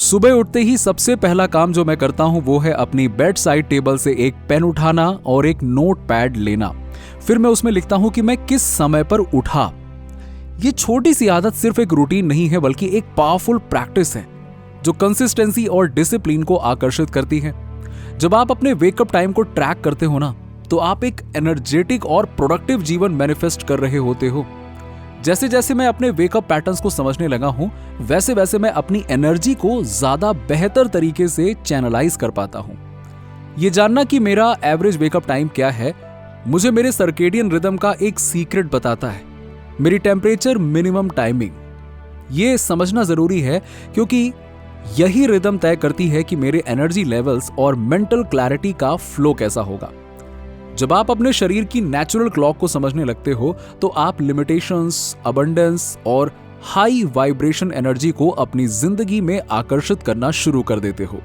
सुबह उठते ही सबसे पहला काम जो मैं करता हूं वो है अपनी बेड साइड टेबल से एक पेन उठाना और एक नोट पैड लेना। फिर मैं उसमें लिखता हूं कि मैं किस समय पर उठा। ये छोटी सी आदत सिर्फ एक रूटीन नहीं है बल्कि एक पावरफुल प्रैक्टिस है जो कंसिस्टेंसी और डिसिप्लिन को आकर्षित करती है। जब आप अपने वेकअप टाइम को ट्रैक करते हो ना, तो आप एक एनर्जेटिक और प्रोडक्टिव जीवन मैनिफेस्ट कर रहे होते हो। जैसे जैसे मैं अपने वेकअप पैटर्न्स को समझने लगा हूं, वैसे वैसे मैं अपनी एनर्जी को ज्यादा बेहतर तरीके से चैनलाइज कर पाता हूं। ये जानना कि मेरा एवरेज वेकअप टाइम क्या है, मुझे मेरे सर्केडियन रिदम का एक सीक्रेट बताता है, मेरी टेम्परेचर मिनिमम टाइमिंग। ये समझना जरूरी है क्योंकि यही रिदम तय करती है कि मेरे एनर्जी लेवल्स और मेंटल क्लैरिटी का फ्लो कैसा होगा। जब आप अपने शरीर की नेचुरल क्लॉक को समझने लगते हो तो आप लिमिटेशंस, अबंडेंस और हाई वाइब्रेशन एनर्जी को अपनी जिंदगी में आकर्षित करना शुरू कर देते हो।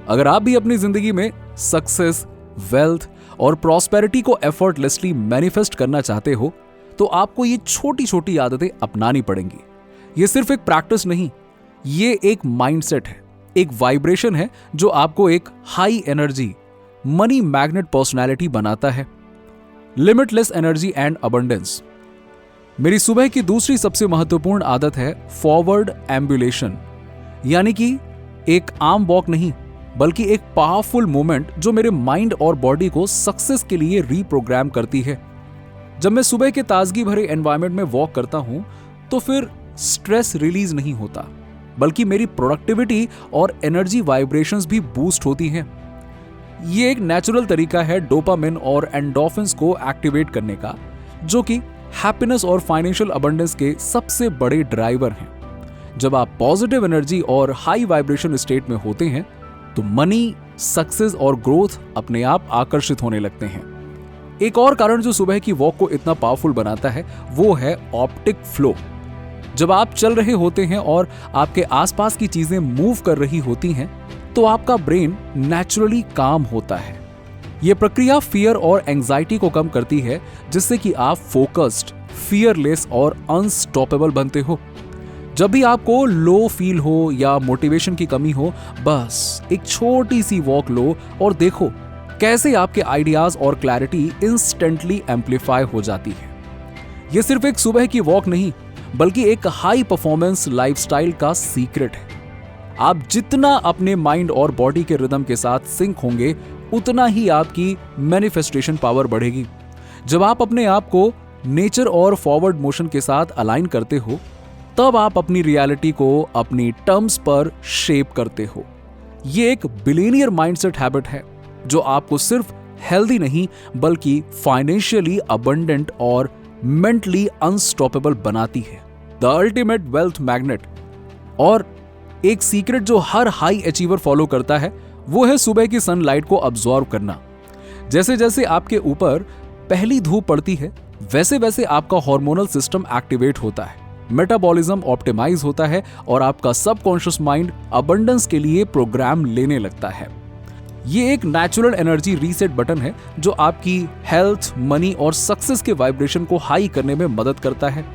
अगर आप भी अपनी जिंदगी में सक्सेस, वेल्थ और प्रॉस्पेरिटी को एफर्टलेसली मैनिफेस्ट करना चाहते हो तो आपको ये छोटी छोटी आदतें अपनानी पड़ेंगी। ये सिर्फ एक प्रैक्टिस नहीं, ये एक माइंडसेट है, एक वाइब्रेशन है जो आपको एक high energy money magnet personality बनाता है। Limitless energy and abundance. मेरी सुबह की दूसरी सबसे महत्वपूर्ण आदत है फॉरवर्ड एम्बुलेशन, यानी कि एक आम वॉक नहीं बल्कि एक पावरफुल मूवमेंट जो मेरे माइंड और बॉडी को सक्सेस के लिए रीप्रोग्राम करती है। जब मैं सुबह के ताजगी भरे एनवायरनमेंट में वॉक करता हूं तो फिर स्ट्रेस रिलीज नहीं होता बल्कि मेरी प्रोडक्टिविटी और एनर्जी वाइब्रेशंस भी बूस्ट होती हैं। ये एक नेचुरल तरीका है डोपामिन और एंडोर्फिन्स को एक्टिवेट करने का, जो कि हैप्पीनेस और फाइनेंशियल अबंडेंस के सबसे बड़े ड्राइवर हैं। जब आप पॉजिटिव एनर्जी और हाई वाइब्रेशन स्टेट में होते हैं तो मनी, सक्सेस और ग्रोथ अपने आप आकर्षित होने लगते हैं। एक और कारण जो सुबह की वॉक को इतना पावरफुल बनाता है वो है ऑप्टिक फ्लो। जब आप चल रहे होते हैं और आपके आसपास की चीजें मूव कर रही होती हैं तो आपका ब्रेन नेचुरली काम होता है। यह प्रक्रिया फियर और एंजाइटी को कम करती है जिससे कि आप फोकस्ड, फियरलेस और अनस्टॉपेबल बनते हो। जब भी आपको लो फील हो या मोटिवेशन की कमी हो, बस एक छोटी सी वॉक लो और देखो कैसे आपके आइडियाज और क्लैरिटी इंस्टेंटली एम्पलीफाई हो जाती है। यह सिर्फ एक सुबह की वॉक नहीं बल्कि एक हाई परफॉर्मेंस लाइफस्टाइल का सीक्रेट है। आप जितना अपने माइंड और बॉडी के रिदम के साथ सिंक होंगे उतना ही आपकी मैनिफेस्टेशन पावर बढ़ेगी। जब आप अपने आप को नेचर और फॉरवर्ड मोशन के साथ अलाइन करते हो तब आप अपनी रियलिटी को अपनी टर्म्स पर शेप करते हो। ये एक बिलियनियर माइंडसेट हैबिट है जो आपको सिर्फ हेल्दी नहीं बल्कि फाइनेंशियली अबंडेंट और मेंटली अनस्टॉपेबल बनाती है। The ultimate wealth magnet. और एक सीक्रेट जो हर हाई अचीवर फॉलो करता है वो है सुबह की सनलाइट को अब्सॉर्ब करना। जैसे जैसे आपके ऊपर पहली धूप पड़ती है वैसे वैसे आपका हार्मोनल सिस्टम एक्टिवेट होता है, मेटाबॉलिज्म ऑप्टिमाइज होता है और आपका सबकॉन्शियस माइंड अबंडेंस के लिए प्रोग्राम लेने लगता है। ये एक नेचुरल एनर्जी रीसेट बटन है जो आपकी हेल्थ, मनी और सक्सेस के वाइब्रेशन को हाई करने में मदद करता है।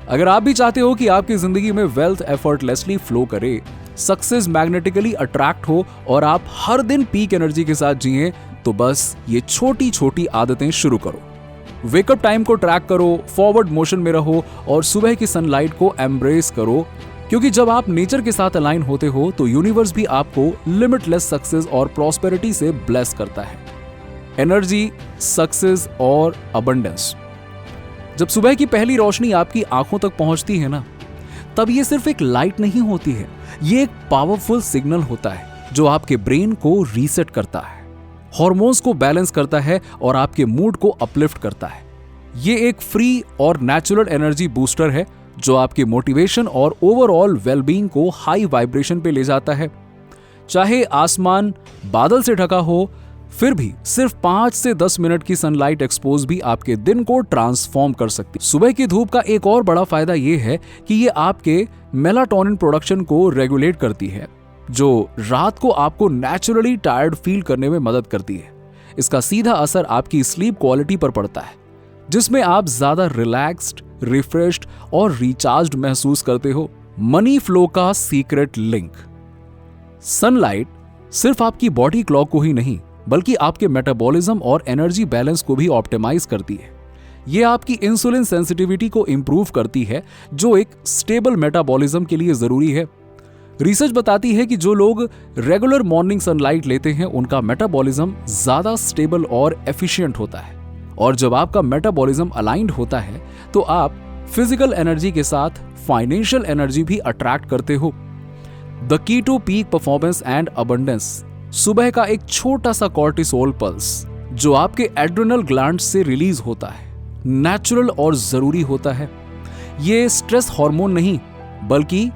अगर आप भी चाहते हो कि आपकी जिंदगी में वेल्थ एफर्टलेसली फ्लो करे, सक्सेस मैग्नेटिकली अट्रैक्ट हो और आप हर दिन पीक एनर्जी के साथ जिए, तो बस ये छोटी छोटी आदतें शुरू करो। वेकअप टाइम को ट्रैक करो, फॉरवर्ड मोशन में रहो और सुबह की सनलाइट को एम्ब्रेस करो, क्योंकि जब आप नेचर के साथ अलाइन होते हो तो यूनिवर्स भी आपको लिमिटलेस सक्सेस और प्रॉस्पेरिटी से ब्लेस करता है। एनर्जी, सक्सेस और अबंडेंस। जब सुबह की पहली रोशनी आपकी आंखों तक पहुंचती है ना, तब ये सिर्फ एक लाइट नहीं होती है, ये एक पावरफुल सिग्नल होता है जो आपके ब्रेन को रीसेट करता है, हार्मोन्स को बैलेंस करता है और आपके मूड को अपलिफ्ट करता है। ये एक फ्री और नेचुरल एनर्जी बूस्टर है जो आपकी मोटिवेशन और ओवरऑल वेलबींग को हाई वाइब्रेशन पे ले जाता है। चाहे आसमान बादल से ढका हो, फिर भी सिर्फ 5 से 10 मिनट की सनलाइट एक्सपोज भी आपके दिन को ट्रांसफॉर्म कर सकती है। सुबह की धूप का एक और बड़ा फायदा ये है कि ये आपके मेलाटोनिन प्रोडक्शन को रेगुलेट करती है, जो रात को आपको नेचुरली टायर्ड फील करने में मदद करती है। इसका सीधा असर आपकी स्लीप क्वालिटी पर पड़ता है, जिसमें आप ज्यादा रिलैक्स्ड, रिफ्रेश्ड और रिचार्ज्ड महसूस करते हो। मनी फ्लो का सीक्रेट लिंक। सनलाइट सिर्फ आपकी बॉडी क्लॉक को ही नहीं बल्कि आपके मेटाबॉलिज्म और एनर्जी बैलेंस को भी ऑप्टिमाइज करती है। ये आपकी इंसुलिन सेंसिटिविटी को इंप्रूव करती है, जो एक स्टेबल मेटाबॉलिज्म के लिए जरूरी है। रिसर्च बताती है कि जो लोग रेगुलर मॉर्निंग सनलाइट लेते हैं उनका मेटाबॉलिज्म ज्यादा स्टेबल और एफिशिएंट होता है। और जब आपका मेटाबॉलिज्म अलाइंड होता है तो आप फिजिकल एनर्जी के साथ फाइनेंशियल एनर्जी भी अट्रैक्ट करते हो। The key to peak performance and abundance, सुबह का एक छोटा सा कॉर्टिसोल पल्स जो आपके एड्रेनल ग्लैंड से रिलीज होता है, नेचुरल और जरूरी होता है। ये स्ट्रेस हार्मोन नहीं बल्कि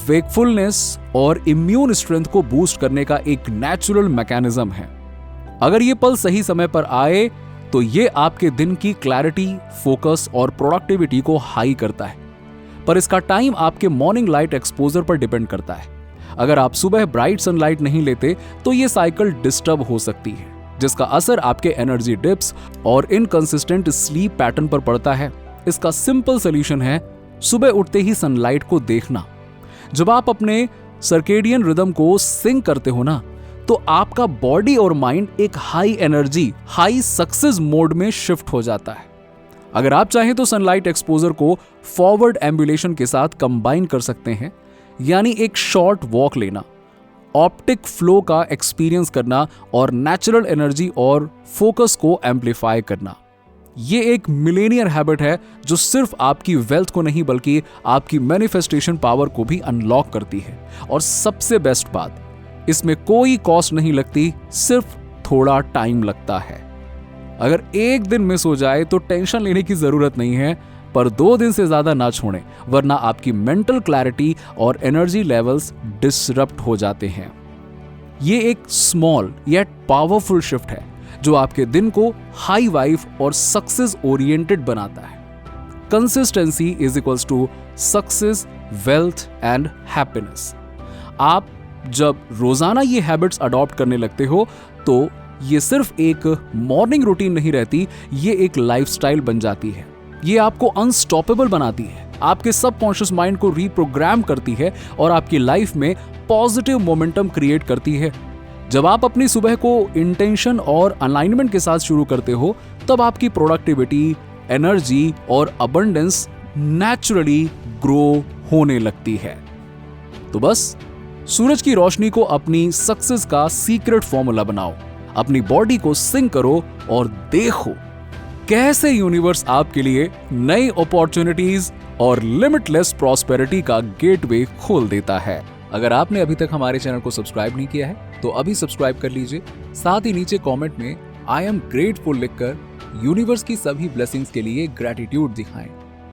वेकफुलनेस और इम्यून स्ट्रेंथ को बूस्ट करने का एक नेचुरल मैकेनिज्म है। अगर ये पल सही समय पर आए तो ये आपके दिन की क्लैरिटी, फोकस और प्रोडक्टिविटी को हाई करता है। पर इसका टाइम आपके मॉर्निंग लाइट एक्सपोजर पर डिपेंड करता है। अगर आप सुबह ब्राइट सनलाइट नहीं लेते तो ये साइकिल डिस्टर्ब हो सकती है, जिसका असर आपके एनर्जी डिप्स और इनकंसिस्टेंट स्लीप पैटर्न पर पड़ता है। इसका सिंपल सॉल्यूशन है सुबह उठते ही सनलाइट को देखना। जब आप अपने सर्केडियन रिदम को सिंक करते हो ना, तो आपका बॉडी और माइंड एक high energy, high success mode में शिफ्ट हो जाता है। अगर आप चाहें तो सनलाइट एक्सपोजर को फॉरवर्ड एम्बुलेशन के साथ कंबाइन कर सकते हैं, यानी एक शॉर्ट वॉक लेना, ऑप्टिक फ्लो का एक्सपीरियंस करना और नेचुरल एनर्जी और फोकस को एम्पलीफाई करना। ये एक मिलेनियर हैबिट है जो सिर्फ आपकी वेल्थ को नहीं बल्कि आपकी मैनिफेस्टेशन पावर को भी अनलॉक करती है। और सबसे बेस्ट बात, इसमें कोई कॉस्ट नहीं लगती, सिर्फ थोड़ा टाइम लगता है। अगर एक दिन मिस हो जाए तो टेंशन लेने की जरूरत नहीं है, पर 2 दिन से ज्यादा ना छोड़ें, वरना आपकी मेंटल क्लैरिटी और एनर्जी लेवल्स डिसरप्ट हो जाते हैं। ये एक स्मॉल येट पावरफुल शिफ्ट है जो आपके दिन को हाई वाइब और सक्सेस ओरिएंटेड बनाता है। Consistency is equals to success, wealth and happiness. आप जब रोजाना ये हैबिट्स अडॉप्ट करने लगते हो तो ये सिर्फ एक मॉर्निंग रूटीन नहीं रहती, ये एक लाइफस्टाइल बन जाती है। ये आपको अनस्टॉपेबल बनाती है, आपके सबकॉन्शियस माइंड को रीप्रोग्राम करती है और आपकी लाइफ में पॉजिटिव मोमेंटम क्रिएट करती है। जब आप अपनी सुबह को इंटेंशन और अलाइनमेंट के साथ शुरू करते हो, तब आपकी प्रोडक्टिविटी, एनर्जी और अबंडेंस नेचुरली ग्रो होने लगती है। तो बस सूरज की रोशनी को अपनी सक्सेस का सीक्रेट फॉर्मूला बनाओ, अपनी बॉडी को सिंक करो और देखो कैसे यूनिवर्स आपके लिए नई अपॉर्चुनिटीज और लिमिटलेस प्रॉस्पेरिटी का गेटवे खोल देता है। अगर आपने अभी तक हमारे चैनल को सब्सक्राइब नहीं किया है तो अभी सब्सक्राइब कर लीजिए। साथ ही नीचे कमेंट में आई एम ग्रेटफुल लिखकर यूनिवर्स की सभी ब्लेसिंग्स के लिए ग्रैटिट्यूड दिखाएं।